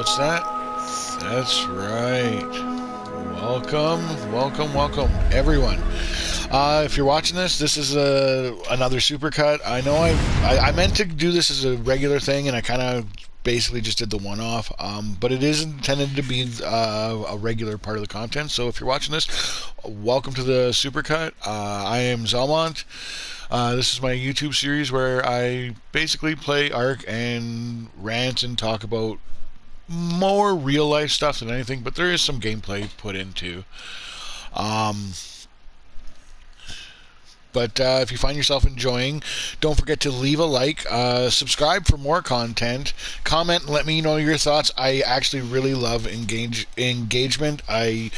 What's that? That's right. Welcome, everyone. If you're watching this is another supercut. I know I meant to do this as a regular thing, and I kind of basically just did the one-off. But it is intended to be a regular part of the content. So if you're watching this, welcome to the supercut. I am Zelmont. This is my YouTube series where I basically play Ark and rant and talk about more real life stuff than anything, but there is some gameplay put into. But if you find yourself enjoying, don't forget to leave a like, subscribe for more content, comment and let me know your thoughts. I actually really love engagement. I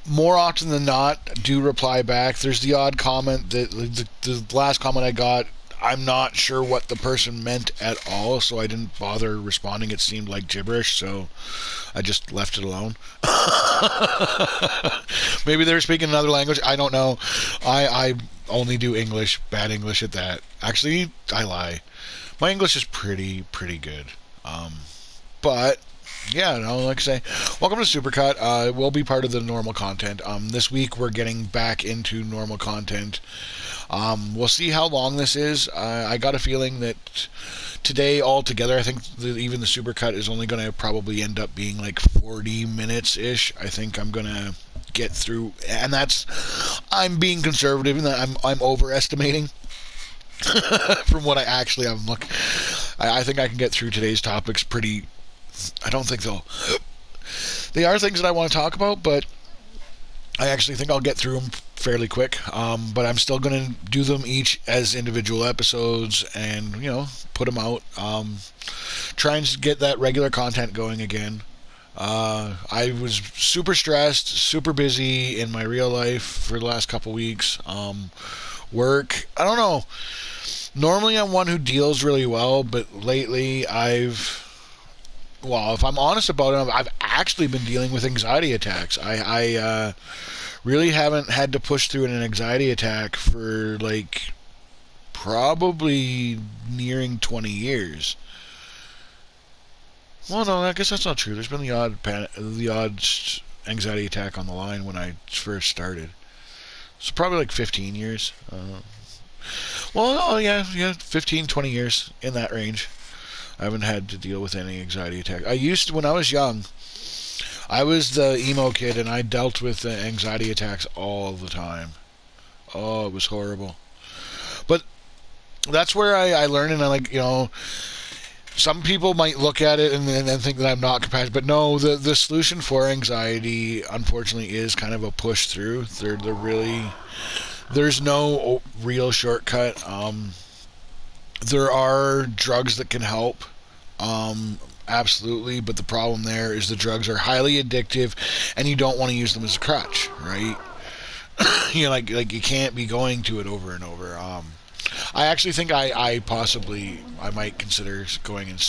more often than not do reply back. There's the odd comment that the last comment I got, I'm not sure what the person meant at all, so I didn't bother responding. It seemed like gibberish, so I just left it alone. Maybe they were speaking another language. I don't know. I only do English, bad English at that. Actually, I lie. My English is pretty good. But yeah, no, like I say, welcome to SuperCut. It will be part of the normal content. This week we're getting back into normal content. We'll see how long this is. I got a feeling that today altogether, I think even the supercut is only going to probably end up being like 40 minutes ish. I think I'm going to get through, and I'm being conservative, and I'm overestimating from what I actually have. Look, I think I can get through today's topics pretty. I don't think they are things that I want to talk about, but I actually think I'll get through them fairly quick. But I'm still going to do them each as individual episodes and, put them out. Try and get that regular content going again. I was super stressed, super busy in my real life for the last couple weeks. Work, I don't know. Normally I'm one who deals really well, but lately if I'm honest about it, I've actually been dealing with anxiety attacks. I really haven't had to push through an anxiety attack for probably nearing 20 years. Well, no, I guess that's not true. There's been the odd anxiety attack on the line when I first started. So probably like 15 years. 15, 20 years, in that range. I haven't had to deal with any anxiety attack. When I was young, I was the emo kid, and I dealt with anxiety attacks all the time. Oh, it was horrible. But that's where I learned, and some people might look at it and think that I'm not compassionate, but no, the solution for anxiety, unfortunately, is kind of a push through. There's no real shortcut. There are drugs that can help, absolutely, but the problem there is the drugs are highly addictive, and you don't want to use them as a crutch, right? You can't be going to it over and over. I actually think I might consider going and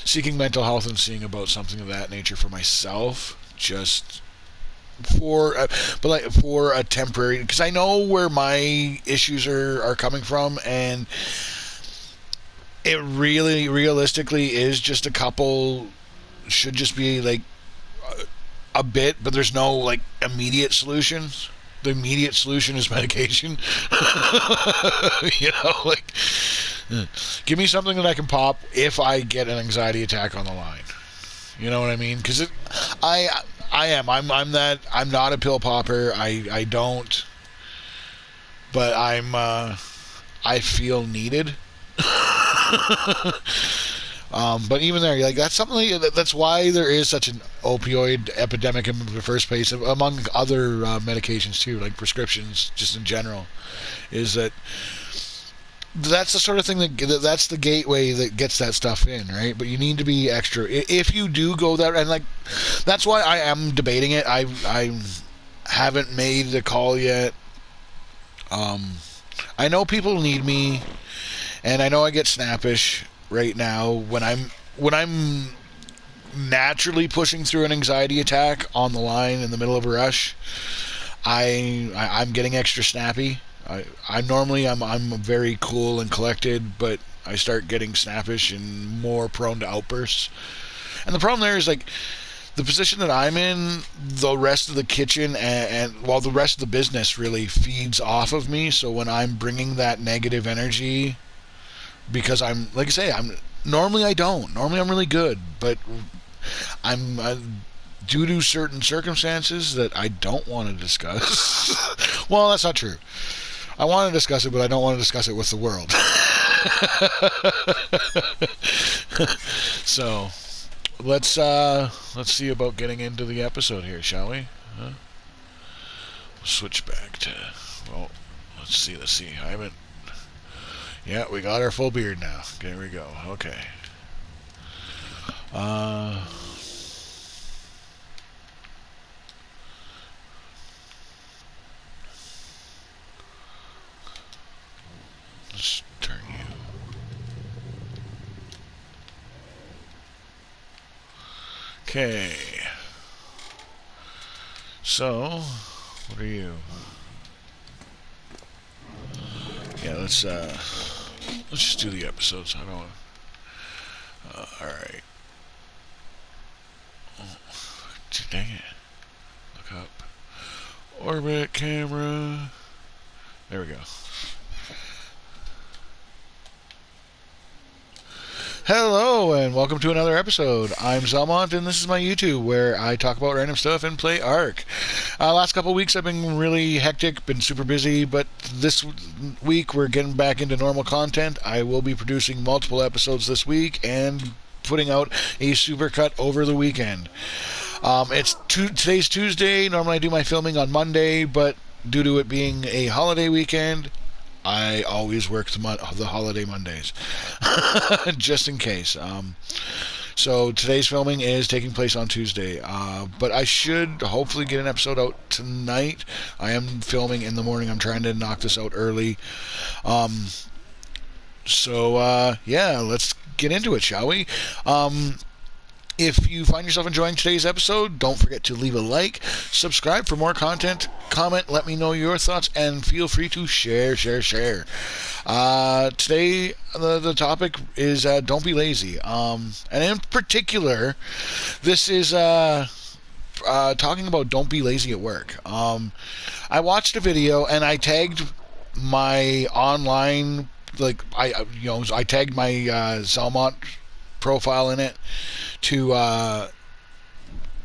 seeking mental health and seeing about something of that nature for myself, just for a temporary, because I know where my issues are coming from, and it really realistically is just a couple, should just be a bit, but there's no immediate solutions. The immediate solution is medication. Give me something that I can pop if I get an anxiety attack on the line. You know what I mean? Because I'm not a pill popper. I don't. But I feel needed. But even there, that's something that's why there is such an opioid epidemic in the first place, among other medications too, like prescriptions, just in general, is that's the sort of thing that's the gateway that gets that stuff in, right? But you need to be extra if you do go that, and that's why I am debating it. I haven't made the call yet. I know people need me, and I know I get snappish right now when I'm naturally pushing through an anxiety attack on the line in the middle of a rush. I'm getting extra snappy. I'm very cool and collected, but I start getting snappish and more prone to outbursts. And the problem there is like the position that I'm in, the rest of the kitchen and well, the rest of the business really feeds off of me. So when I'm bringing that negative energy, because I'm, like I say, normally I don't. Normally I'm really good, but I'm due to certain circumstances that I don't want to discuss. Well, that's not true. I want to discuss it, but I don't want to discuss it with the world. So let's see about getting into the episode here, shall we? Switch back to, well, let's see. I haven't. Yeah, we got our full beard now. There we go. Okay. Let's turn you. Okay. So, what are you? Yeah, let's just do the episodes. I don't. All right. Oh, dang it! Look up. Orbit camera. There we go. Hello and welcome to another episode. I'm Zelmont and this is my YouTube where I talk about random stuff and play Ark. Last couple of weeks I've been really hectic, been super busy, but this week we're getting back into normal content. I will be producing multiple episodes this week and putting out a supercut over the weekend. Today's Tuesday. Normally I do my filming on Monday, but due to it being a holiday weekend, I always work the holiday Mondays, just in case. So today's filming is taking place on Tuesday, but I should hopefully get an episode out tonight. I am filming in the morning. I'm trying to knock this out early. Yeah, let's get into it, shall we? If you find yourself enjoying today's episode, don't forget to leave a like, subscribe for more content, comment, let me know your thoughts, and feel free to share. Today, the topic is don't be lazy. And in particular, this is talking about don't be lazy at work. I watched a video and I tagged my online, I tagged my Zelmont profile in it to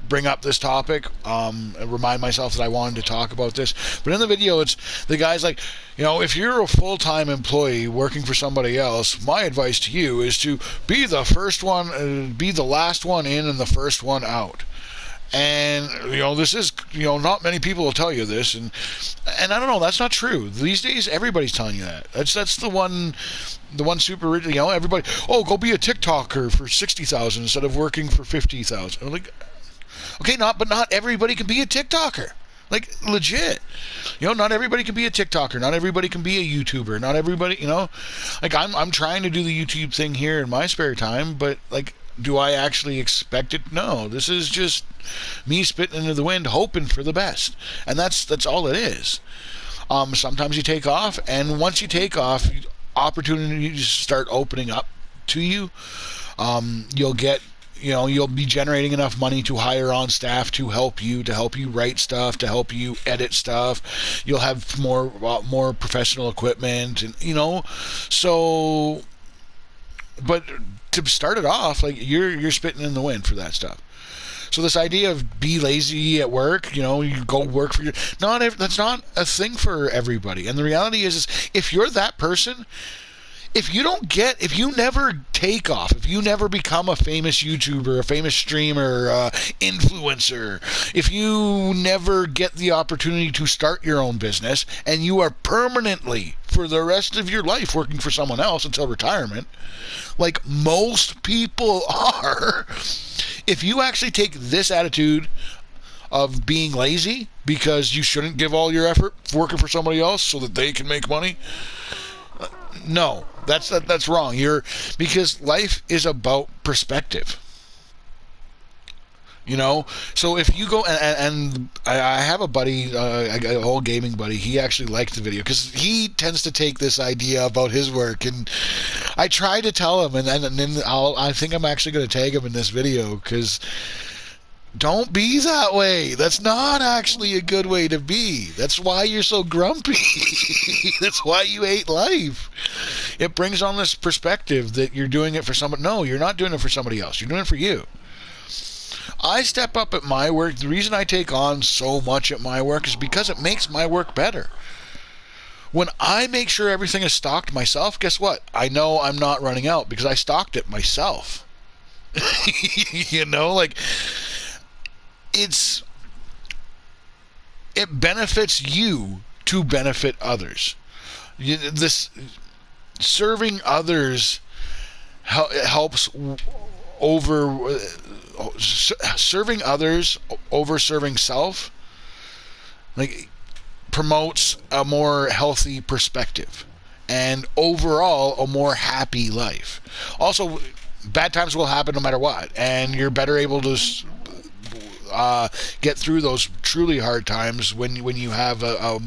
bring up this topic, and remind myself that I wanted to talk about this. But in the video, it's the guy's like, if you're a full-time employee working for somebody else, my advice to you is to be the last one in and the first one out. And this is not many people will tell you this, and I don't know, that's not true. These days everybody's telling you that. That's the one super, everybody, go be a TikToker for 60,000 instead of working for 50,000. I'm like, okay, but not everybody can be a TikToker. Like, legit. Not everybody can be a TikToker. Not everybody can be a YouTuber. Not everybody, like, I'm trying to do the YouTube thing here in my spare time, but like, do I actually expect it? No. This is just me spitting into the wind, hoping for the best. And that's all it is. Sometimes you take off, and once you take off, opportunities start opening up to you. You'll get, you'll be generating enough money to hire on staff to help you write stuff, to help you edit stuff. You'll have more professional equipment, and so. But to start it off, like, you're spitting in the wind for that stuff. So this idea of be lazy at work, you go work for that's not a thing for everybody. And the reality is if you're that person, if you never take off, if you never become a famous YouTuber, a famous streamer, influencer, if you never get the opportunity to start your own business, and you are permanently, for the rest of your life, working for someone else until retirement, like most people are, if you actually take this attitude of being lazy because you shouldn't give all your effort working for somebody else so that they can make money, no, that's wrong. Because life is about perspective. You know, so if you go and I have a buddy, a old gaming buddy. He actually liked the video because he tends to take this idea about his work, and I try to tell him, and then I think I'm actually going to tag him in this video because don't be that way. That's not actually a good way to be. That's why you're so grumpy. That's why you hate life. It brings on this perspective that you're doing it for somebody. No, you're not doing it for somebody else. You're doing it for you. I step up at my work. The reason I take on so much at my work is because it makes my work better. When I make sure everything is stocked myself, guess what? I know I'm not running out because I stocked it myself. You know, like it benefits you to benefit others. This serving others helps over serving others over serving self, like, promotes a more healthy perspective and overall a more happy life. Also, bad times will happen no matter what, and you're better able to get through those truly hard times when you have a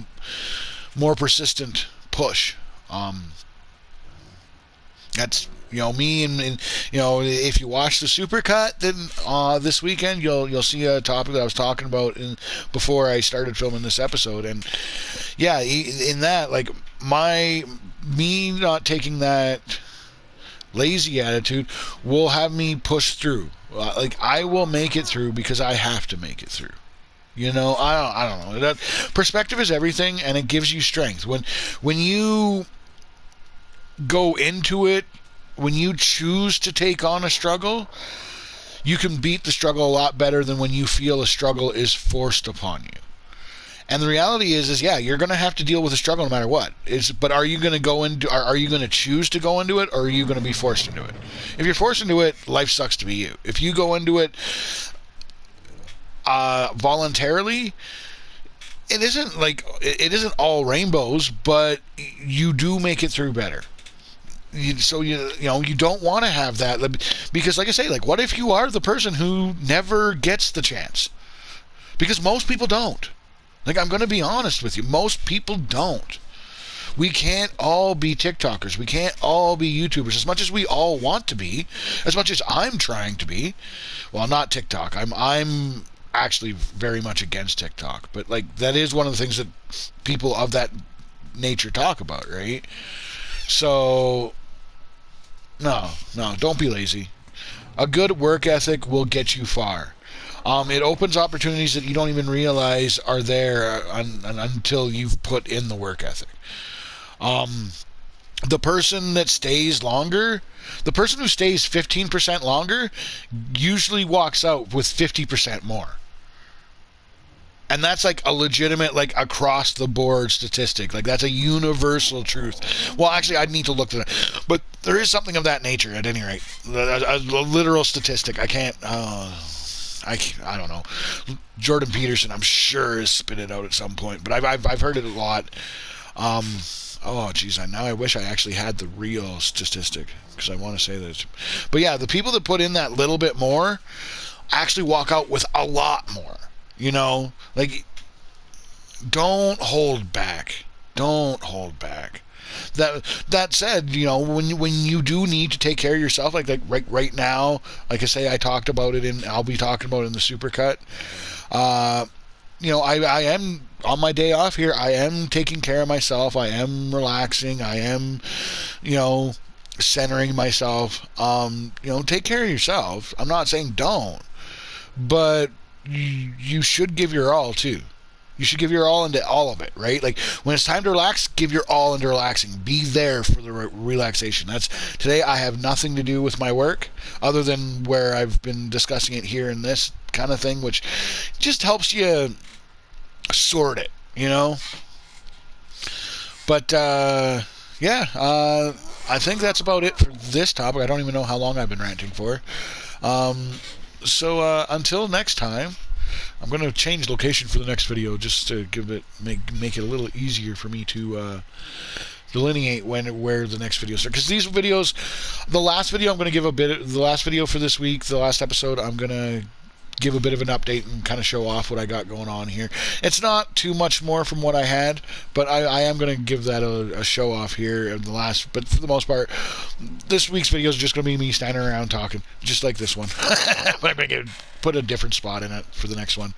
more persistent push. That's, you know, me, and you know, if you watch the SuperCut, then this weekend you'll see a topic that I was talking about before I started filming this episode. And yeah, in that, like, me not taking that lazy attitude will have me push through. Like, I will make it through because I have to make it through. You know, I don't know. That perspective is everything, and it gives you strength. When you go into it, when you choose to take on a struggle, you can beat the struggle a lot better than when you feel a struggle is forced upon you. And the reality is yeah, you're going to have to deal with a struggle no matter what. But are you going to go into? Are you going to choose to go into it, or are you going to be forced into it? If you're forced into it, life sucks to be you. If you go into it voluntarily, it isn't all rainbows, but you do make it through better. So you don't want to have that, because, like I say, like, what if you are the person who never gets the chance? Because most people don't. Like, I'm going to be honest with you, most people don't. We can't all be TikTokers. We can't all be YouTubers. As much as we all want to be, as much as I'm trying to be. Well, not TikTok. I'm actually very much against TikTok, but, like, that is one of the things that people of that nature talk about, right? So, no, don't be lazy. A good work ethic will get you far. It opens opportunities that you don't even realize are there until you've put in the work ethic. The person that stays longer, the person who stays 15% longer, usually walks out with 50% more. And that's, like, a legitimate, like, across the board statistic. Like, that's a universal truth. Well, actually, I'd need to look at it. But there is something of that nature, at any rate. A literal statistic. I can't, I don't know. Jordan Peterson, I'm sure, has spit it out at some point. But I've heard it a lot. Oh, geez, now I wish I actually had the real statistic, because I want to say that. But yeah, the people that put in that little bit more actually walk out with a lot more. You know, like, don't hold back. Don't hold back. That said, you know, when you do need to take care of yourself, like right now, like I say, I talked about it I'll be talking about it in the SuperCut. You know, I am on my day off here. I am taking care of myself. I am relaxing. I am, you know, centering myself. You know, take care of yourself. I'm not saying don't, but you should give your all too. You should give your all into all of it, right? Like, when it's time to relax, give your all into relaxing. Be there for the relaxation. Today I have nothing to do with my work other than where I've been discussing it here in this kind of thing, which just helps you sort it, you know? But yeah, I think that's about it for this topic. I don't even know how long I've been ranting for. So until next time, I'm going to change location for the next video just to make it a little easier for me to delineate where the next video starts. Because these videos, the last video I'm going to give the last video for this week, the last episode, I'm going to give a bit of an update and kind of show off what I got going on here. It's not too much more from what I had, but I am going to give that a show off here in the last. But for the most part, this week's video is just going to be me standing around talking, just like this one. But I'm going to put a different spot in it for the next one.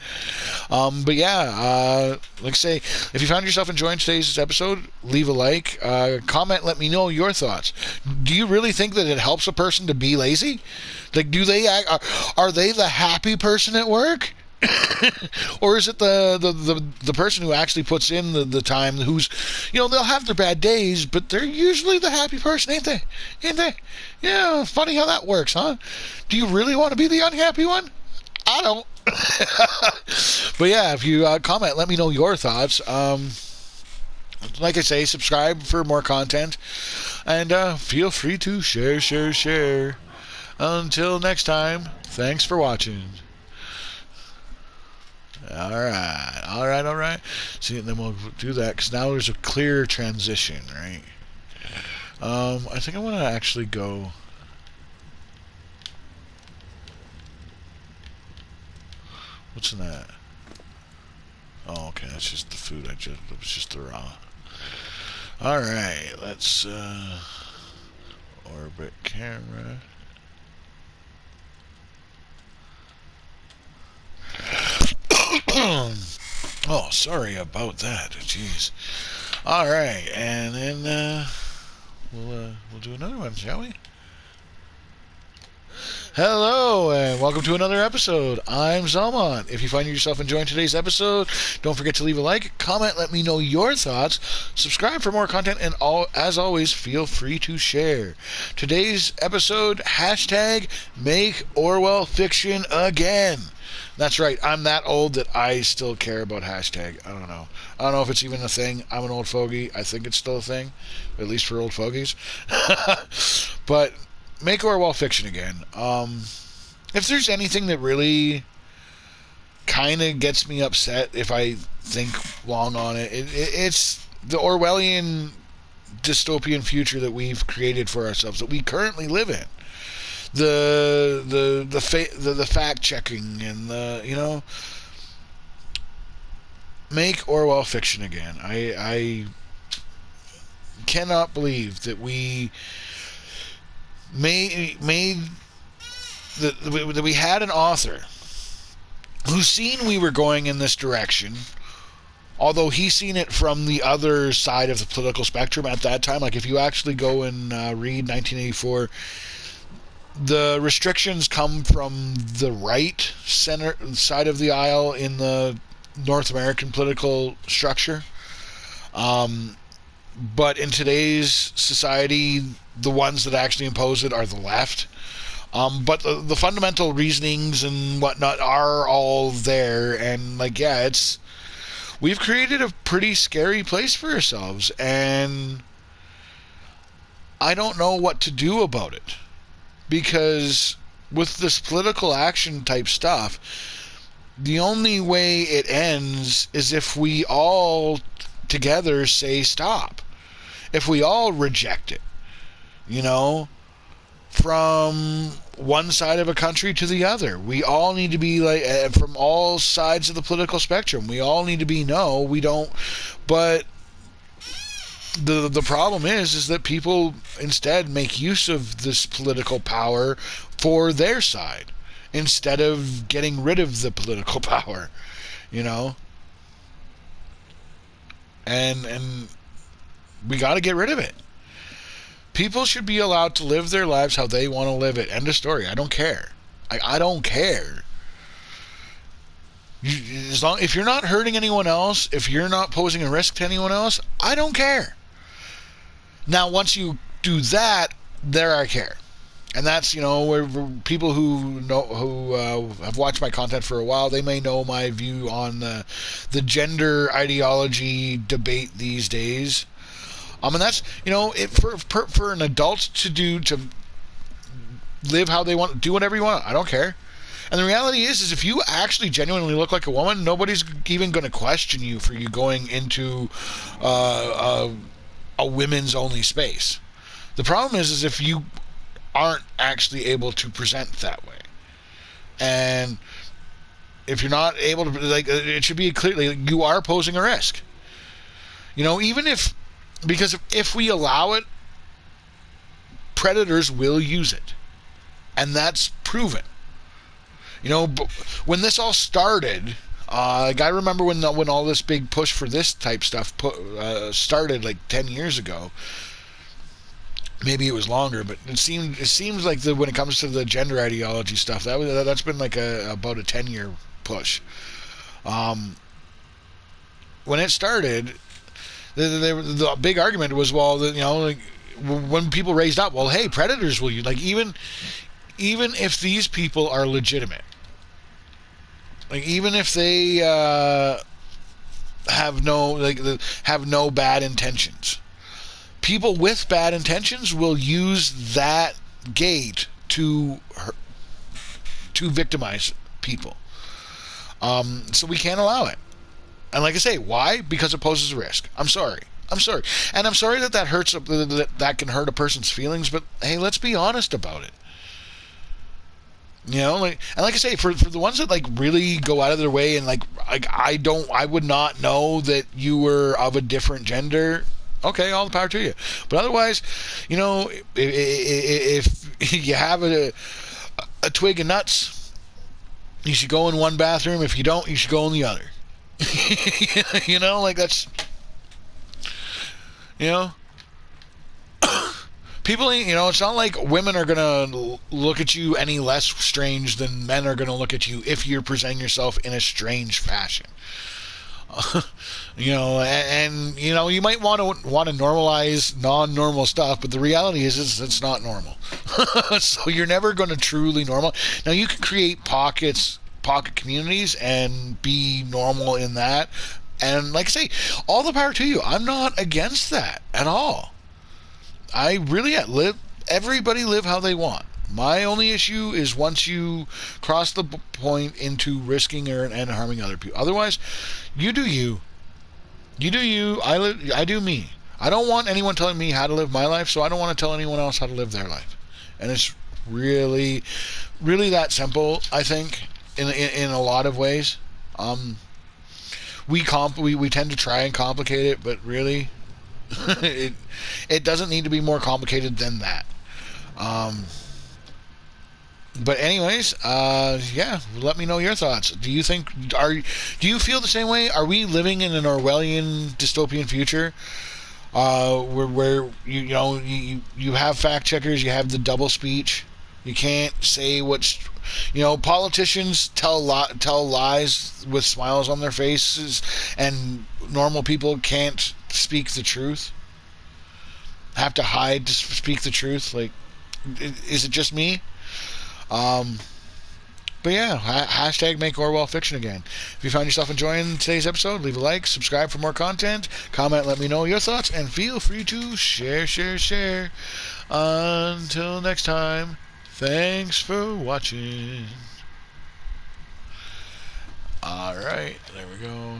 But yeah, like I say, if you found yourself enjoying today's episode, leave a like, comment, let me know your thoughts. Do you really think that it helps a person to be lazy? Like, are they the happy person at work? Or is it the person who actually puts in the time, who's, they'll have their bad days, but they're usually the happy person, ain't they? Yeah, funny how that works, huh? Do you really want to be the unhappy one? I don't. But yeah, if you comment, let me know your thoughts. Like I say, subscribe for more content, and feel free to share. Until next time, thanks for watching. Alright. See, and then we'll do that, because now there's a clear transition, right? I think I want to actually go... What's in that? Oh, okay, that's just the food. It was just the raw. Alright, let's, orbit camera... Oh, sorry about that. Jeez. All right, and then we'll do another one, shall we? Hello, and welcome to another episode. I'm Zalmon. If you find yourself enjoying today's episode, don't forget to leave a like, comment, let me know your thoughts, subscribe for more content, and as always, feel free to share. Today's episode, hashtag Make Orwell Fiction Again. That's right, I'm that old that I still care about hashtag. I don't know if it's even a thing. I'm an old fogey. I think it's still a thing, at least for old fogies. But Make Orwell Fiction Again. If there's anything that really kind of gets me upset if I think long on it, it's the Orwellian dystopian future that we've created for ourselves, that we currently live in. The fact checking and Make Orwell Fiction Again. I cannot believe that we made that we had an author who seen we were going in this direction, although he seen it from the other side of the political spectrum at that time. Like, if you actually go and read 1984, the restrictions come from the right center side of the aisle in the North American political structure. But in today's society, the ones that actually impose it are the left. But the fundamental reasonings and whatnot are all there. And, we've created a pretty scary place for ourselves. And I don't know what to do about it. Because with this political action type stuff, the only way it ends is if we all together say stop. If we all reject it, from one side of a country to the other. We all need to be from all sides of the political spectrum. We all need to be no, we don't. But the problem is that people instead make use of this political power for their side instead of getting rid of the political power, and we got to get rid of it. People should be allowed to live their lives how they want to live it. End of story. I don't care. I don't care. If you're not hurting anyone else, if you're not posing a risk to anyone else, I don't care. Now, once you do that, there I care. And that's, where people who have watched my content for a while, they may know my view on the gender ideology debate these days. And that's, for an adult to live how they want, do whatever you want. I don't care. And the reality is if you actually genuinely look like a woman, nobody's even going to question you for you going into a women's only space. The problem is if you aren't actually able to present that way. And If you're not able to, like, it should be clearly you are posing a risk. Even if, because if we allow it, predators will use it, and that's proven. When this all started, I remember when all this big push for this type stuff started like 10 years ago. Maybe it was longer, but it seems like when it comes to the gender ideology stuff, that's been like about a 10-year push. When it started, the big argument was, well, like, when people raised up, well, hey, predators will use, like, even if these people are legitimate, like, even if they have no bad intentions. People with bad intentions will use that gate to victimize people. So we can't allow it. And like I say, why? Because it poses a risk. I'm sorry. And I'm sorry that hurts, that can hurt a person's feelings, but hey, let's be honest about it. Like I say, for the ones that like really go out of their way and like I would not know that you were of a different gender. Okay, all the power to you. But otherwise, if you have a twig of nuts, you should go in one bathroom. If you don't, you should go in the other. Like that's, people, it's not like women are going to look at you any less strange than men are going to look at you if you're presenting yourself in a strange fashion. You might want to normalize non-normal stuff, but the reality is it's not normal. So you're never going to truly normal. Now you can create pocket communities and be normal in that, and like I say, all the power to you. I'm not against that at all. I really everybody live how they want. My only issue is once you cross the point into risking and harming other people. Otherwise, you do you. You do you. I do me. I don't want anyone telling me how to live my life, so I don't want to tell anyone else how to live their life. And it's really, really that simple, I think, in a lot of ways. We tend to try and complicate it, but really, it doesn't need to be more complicated than that. But anyways, let me know your thoughts. Do you feel the same way? Are we living in an Orwellian dystopian future? Where you have fact checkers, you have the double speech. You can't say what's, politicians tell lies with smiles on their faces, and normal people can't speak the truth. Have to hide to speak the truth. Like, is it just me? But yeah, hashtag make Orwell fiction again. If you found yourself enjoying today's episode, leave a like, subscribe for more content, comment, let me know your thoughts, and feel free to share. Until next time, thanks for watching. Alright, there we go.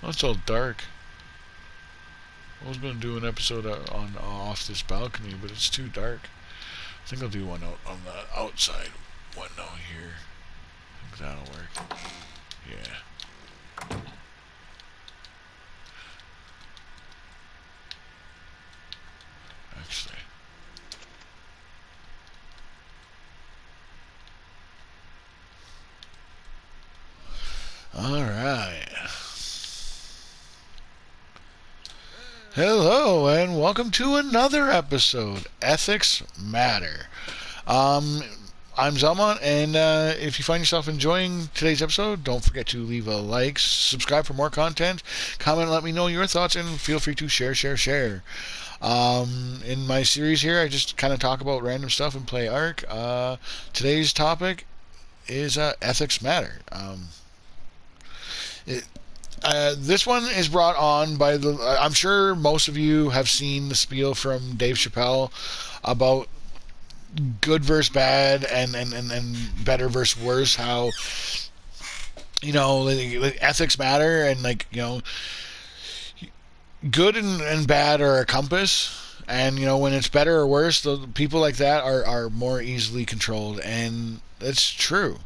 Oh, it's all dark. I was going to do an episode off this balcony, but it's too dark. I think I'll do one out on the outside window here. I think that'll work. Yeah. Actually. Alright. Hello and welcome to another episode, Ethics Matter. I'm Zelmont, and if you find yourself enjoying today's episode, don't forget to leave a like, subscribe for more content, comment, let me know your thoughts, and feel free to share. In my series here, I just kind of talk about random stuff and play ARK. Today's topic is Ethics Matter. This one is brought on by I'm sure most of you have seen the spiel from Dave Chappelle about good versus bad and better versus worse. How ethics matter, and good and bad are a compass, and when it's better or worse, the people like that are more easily controlled, and it's true.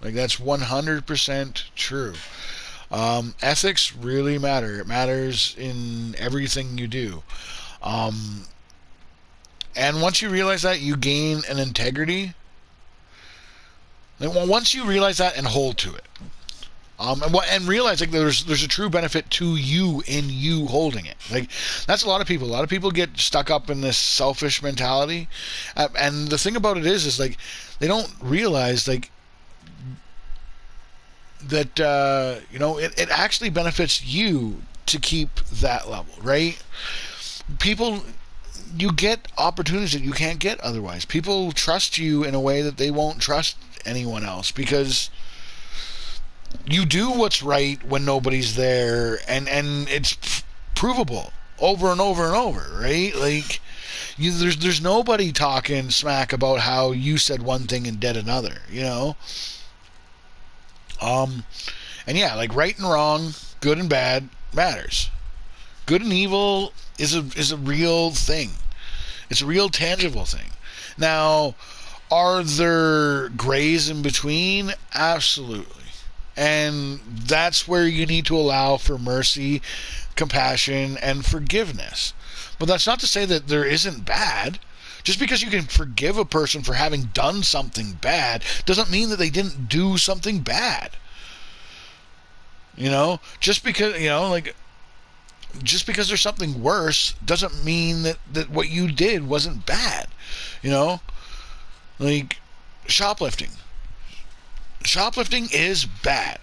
Like, that's 100% true. Ethics really matter. It matters in everything you do. Um, and once you realize that, you gain an integrity. Well, once you realize that and hold to it, and realize like there's a true benefit to you in you holding it. Like, that's a lot of people. A lot of people get stuck up in this selfish mentality, and the thing about it is like they don't realize like that it actually benefits you to keep that level, right? People, you get opportunities that you can't get otherwise. People trust you in a way that they won't trust anyone else, because you do what's right when nobody's there, and it's provable over and over and over, right? Like, there's nobody talking smack about how you said one thing and did another, and yeah, like, right and wrong, good and bad matters. Good and evil is a real thing. It's a real tangible thing. Now, are there grays in between? Absolutely. And that's where you need to allow for mercy, compassion, and forgiveness. But that's not to say that there isn't bad. Just because you can forgive a person for having done something bad doesn't mean that they didn't do something bad. Just because, just because there's something worse doesn't mean that what you did wasn't bad. Like, shoplifting. Shoplifting is bad.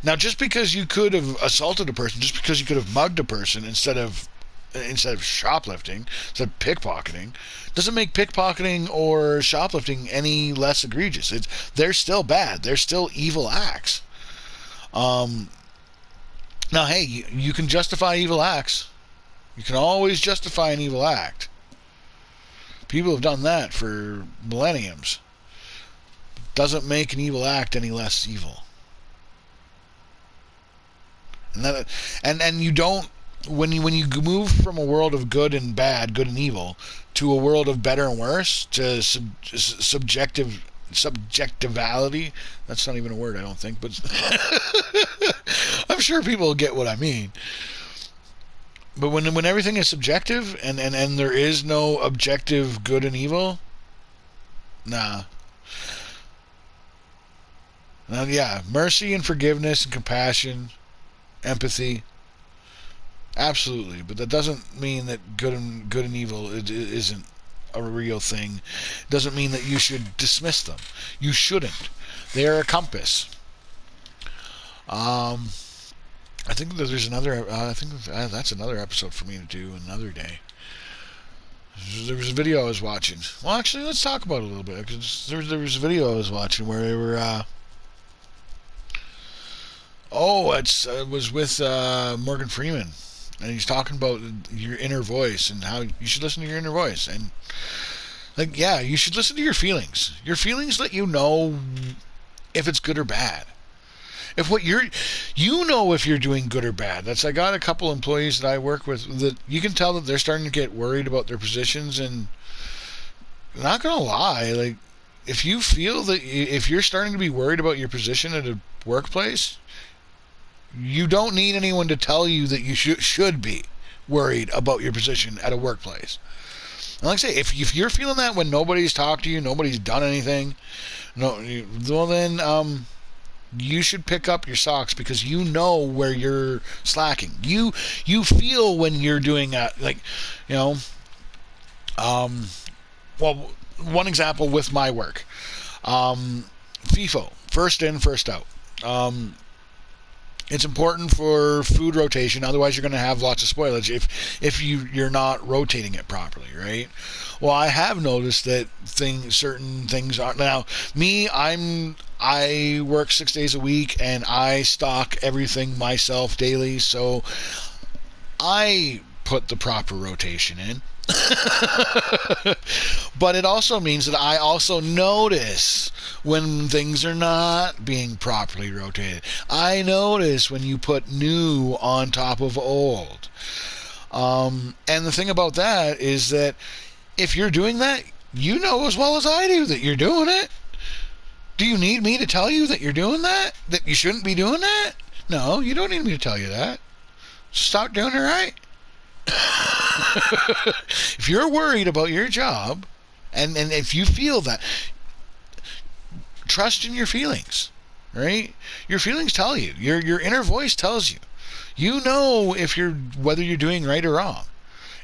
Now, just because you could have assaulted a person, just because you could have mugged a person instead of shoplifting, instead of pickpocketing, doesn't make pickpocketing or shoplifting any less egregious. They're still bad. They're still evil acts. Now, hey, you can justify evil acts. You can always justify an evil act. People have done that for millenniums. Doesn't make an evil act any less evil. And you don't, when you move from a world of good and bad, good and evil, to a world of better and worse, to subjectivality. That's not even a word, I don't think, but I'm sure people get what I mean. But when everything is subjective and there is no objective good and evil, nah. Now, yeah, mercy and forgiveness and compassion, empathy, absolutely. But that doesn't mean that good and evil isn't a real thing. It doesn't mean that you should dismiss them. You shouldn't. They are a compass. I think that there's another. I think that's another episode for me to do another day. There was a video I was watching. Well, actually, let's talk about it a little bit, because there was a video I was watching where they were. It was with Morgan Freeman, and he's talking about your inner voice and how you should listen to your inner voice, and like, yeah, you should listen to your feelings. Your feelings let you know if it's good or bad. If what if you're doing good or bad. I got a couple employees that I work with that you can tell that they're starting to get worried about their positions, and I'm not gonna lie, like, if you feel that if you're starting to be worried about your position at a workplace, you don't need anyone to tell you that you should be worried about your position at a workplace. And like I say, if you're feeling that when nobody's talked to you, nobody's done anything, then you should pick up your socks, because you know where you're slacking. You feel when you're doing that, like, well, one example with my work, FIFO, first in, first out. It's important for food rotation, otherwise you're going to have lots of spoilage if you're not rotating it properly, right? Well, I have noticed that certain things aren't. Now, me, I work 6 days a week, and I stock everything myself daily, so I put the proper rotation in. But it also means that I also notice when things are not being properly rotated. I notice when you put new on top of old. And the thing about that is that if you're doing that, you know as well as I do that you're doing it. Do you need me to tell you that you're doing that? That you shouldn't be doing that? No, you don't need me to tell you that. Stop doing it right. If you're worried about your job, and if you feel that, trust in your feelings, right? Your feelings tell you. Your inner voice tells you. You know if you're whether you're doing right or wrong,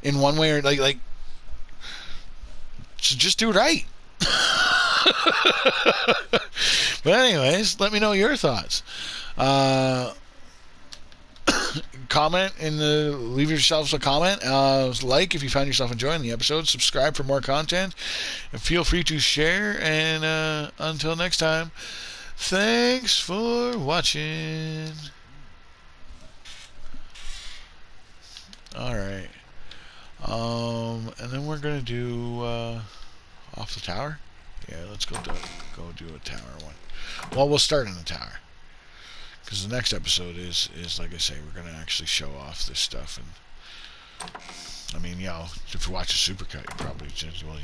in one way or like. So just do right. But anyways, let me know your thoughts. Comment leave yourselves a comment. Like if you found yourself enjoying the episode. Subscribe for more content. And feel free to share. And until next time, thanks for watching. Alright. And then we're going to do off the tower. Yeah, let's go do a tower one. Well, we'll start in the tower. Because the next episode is like I say, we're going to actually show off this stuff. And I mean, you know, if you watch a supercut, you probably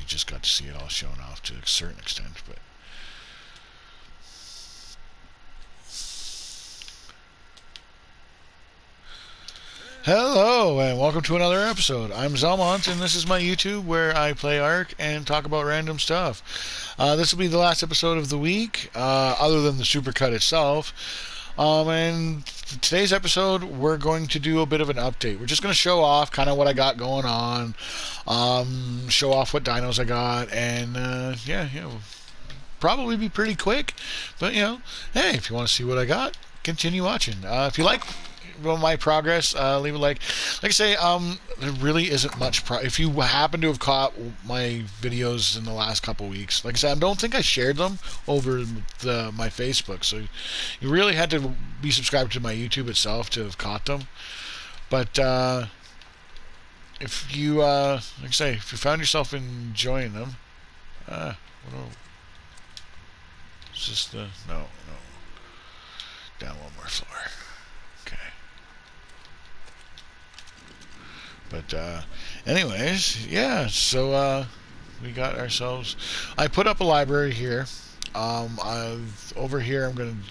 just got to see it all shown off to a certain extent. But hello, and welcome to another episode. I'm Zelmont, and this is my YouTube where I play Ark and talk about random stuff. This will be the last episode of the week, other than the supercut itself. And today's episode, we're going to do a bit of an update. We're just going to show off kind of what I got going on, show off what dinos I got, and we'll probably be pretty quick. But, you know, hey, if you want to see what I got, continue watching. If you like my progress, leave a like. Like I say, there really isn't much if you happen to have caught my videos in the last couple weeks, like I said, I don't think I shared them over my Facebook, so you really had to be subscribed to my YouTube itself to have caught them. But if you like I say, if you found yourself enjoying them, it's just no, down one more floor. Okay. But anyways, yeah, so we got ourselves, I put up a library here. Over here I'm going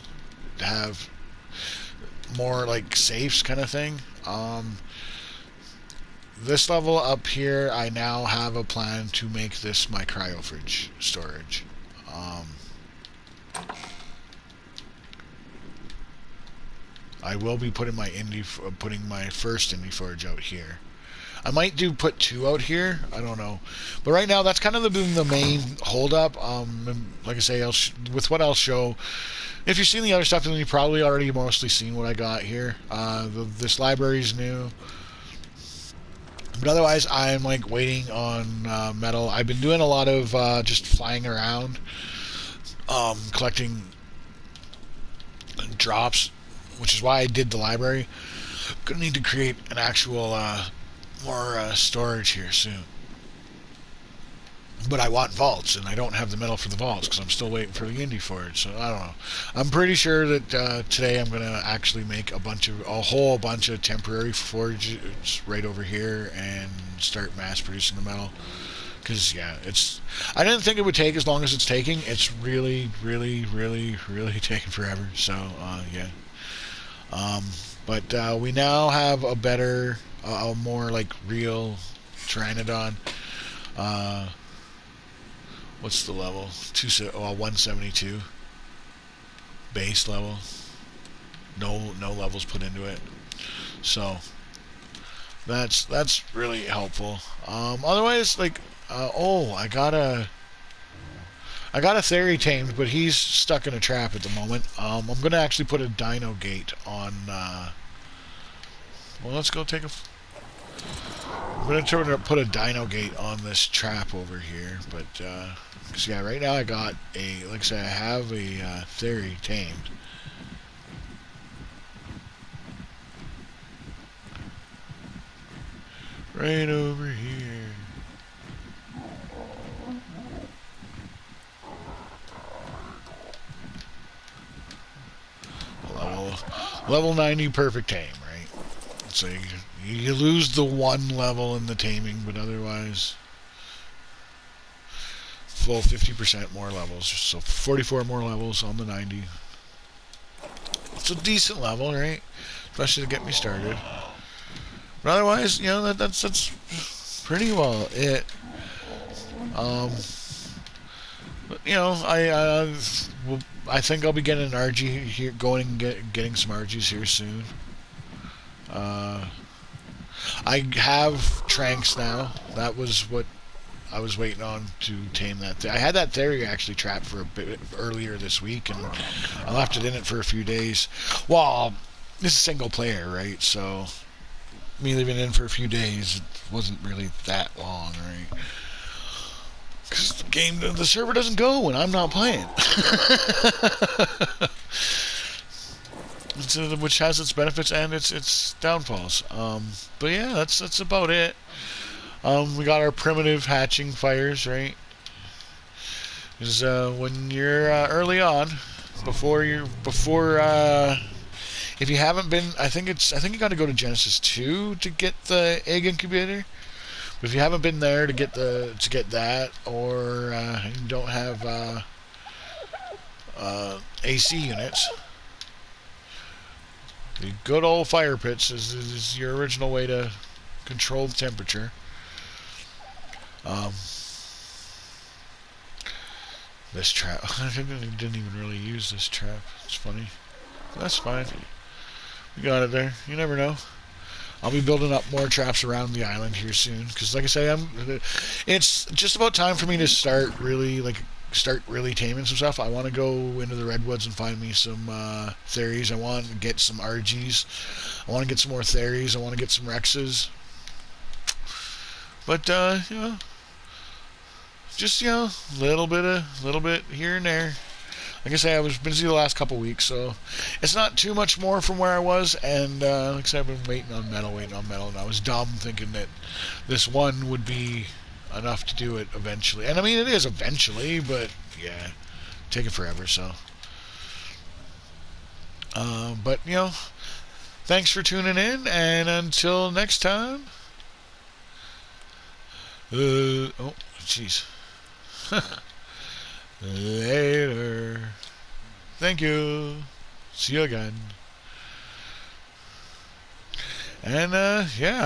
to have more like safes kind of thing. This level up here, I now have a plan to make this my cryo fridge storage. I will be putting my first indie forge out here. I might put two out here. I don't know, but right now that's kind of the main holdup. Like I say, with what I'll show. If you've seen the other stuff, then you've probably already mostly seen what I got here. This library's new, but otherwise I'm like waiting on metal. I've been doing a lot of just flying around, collecting drops, which is why I did the library. Gonna need to create an actual more storage here soon. But I want vaults, and I don't have the metal for the vaults because I'm still waiting for the indie forge. So I don't know. I'm pretty sure that today I'm gonna actually make a whole bunch of temporary forges right over here and start mass producing the metal. Because yeah, I didn't think it would take as long as it's taking. It's really, really, really, really taking forever. So yeah. But we now have a better, a more like real Pteranodon. What's the level? 172 base level. No levels put into it. So that's really helpful. Otherwise, like I got a Theory tamed, but he's stuck in a trap at the moment. I'm going to actually put a dino gate on... well, let's go take a... I'm going to put a dino gate on this trap over here, but... cause yeah, right now I got like I said, I have a Theory tamed. Right over here. Level 90 perfect tame, right? So you lose the one level in the taming, but otherwise full 50% more levels. So 44 more levels on the 90. It's a decent level, right? Especially to get me started. But otherwise, that's pretty well it. But, I think I'll be getting an RG here, getting some RGs here soon. I have Tranks now. That was what I was waiting on to tame that. I had that theory actually trapped for a bit earlier this week, and I left it in it for a few days. Well, this is single player, right? So me leaving it in for a few days, it wasn't really that long, right? Because the server doesn't go when I'm not playing. Which has its benefits and its downfalls. But yeah, that's about it. We got our primitive hatching fires, right? Because when you're early on, if you haven't been, I think you got to go to Genesis 2 to get the egg incubator. But if you haven't been there to get that, or you don't have AC units, the good old fire pits is your original way to control the temperature. This trap, I didn't even really use this trap. It's funny. That's fine. We got it there. You never know. I'll be building up more traps around the island here soon, because like I say, it's just about time for me to start really taming some stuff. I want to go into the redwoods and find me some Theries. I want to get some RGs. I want to get some more Theries. I want to get some Rexes. But just little bit here and there. Like I say, I was busy the last couple weeks, so it's not too much more from where I was. And like I said, I've been waiting on metal, and I was dumb thinking that this one would be enough to do it eventually. And I mean, it is eventually, but yeah, taking forever. So, but thanks for tuning in, and until next time. Oh, jeez. Later. Thank you. See you again. And I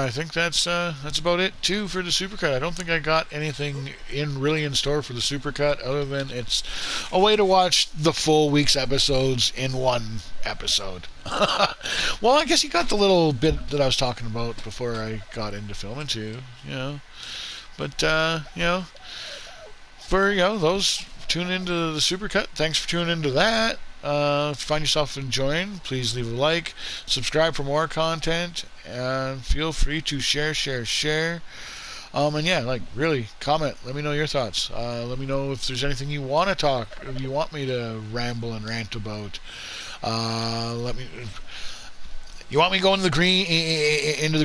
think that's about it too for the Supercut. I don't think I got anything really in store for the Supercut other than it's a way to watch the full week's episodes in one episode. Well, I guess you got the little bit that I was talking about before I got into filming too. But for those tune into the Supercut, thanks for tuning into that. If you find yourself enjoying, please leave a like, subscribe for more content, and feel free to share. And really comment. Let me know your thoughts. Let me know if there's anything you want me to ramble and rant about. You want me to go into the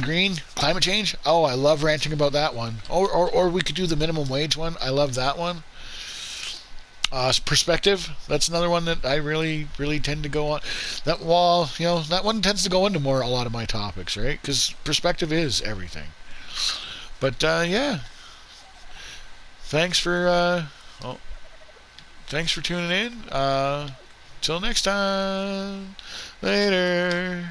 green? Climate change? Oh, I love ranting about that one. Or we could do the minimum wage one. I love that one. Perspective. That's another one that I really tend to go on. That one tends to go into a lot of my topics, right? Because perspective is everything. But thanks for tuning in. Till next time. Later.